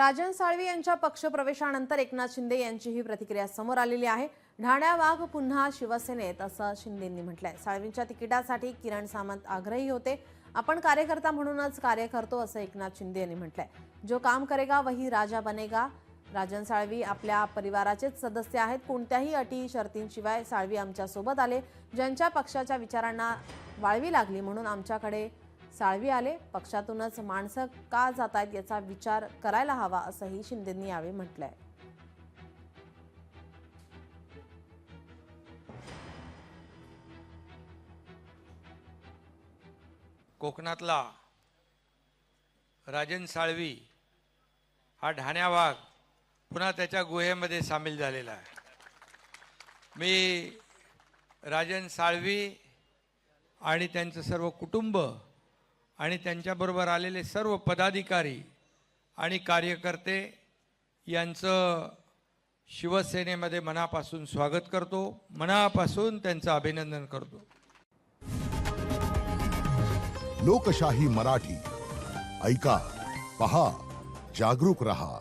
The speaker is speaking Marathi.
राजन साळवी यांच्या पक्षप्रवेशानंतर एकनाथ शिंदे यांची ही प्रतिक्रिया समोर आलेली आहे। ढाण्या वाघ पुन्हा शिवसेनेत असं शिंदेंनी म्हटलंय। साळवींच्या तिकिटासाठी किरण सामंत आग्रही होते। आपण कार्यकर्ता म्हणूनच कार्य करतो असं एकनाथ शिंदे यांनी म्हटलंय। जो काम करेगा वही राजा बनेगा। राजन साळवी आपल्या परिवाराचेच सदस्य आहेत। कोणत्याही अटी शर्तींशिवाय साळवी आमच्या सोबत आले। ज्यांच्या पक्षाच्या विचारांना वाळवी लागली म्हणून आमच्याकडे साळवी आले। पक्षातूनच माणसं का जात आहेत याचा विचार करायला हवा असंही शिंदेंनी यावेळी म्हटलंय। कोकणातला राजन साळवी हा ढाण्या वाघ पुन्हा त्याच्या गुहेमध्ये सामील झालेला आहे। मी राजन साळवी आणि त्यांचं सर्व कुटुंब आणि त्यांच्याबरोबर आलेले सर्व पदाधिकारी आणि कार्यकर्ते यांचं शिवसेनेमध्ये मनापासून स्वागत करतो, मनापासून त्यांचं अभिनंदन करतो। लोकशाही मराठी ऐका, पहा, जागरूक रहा।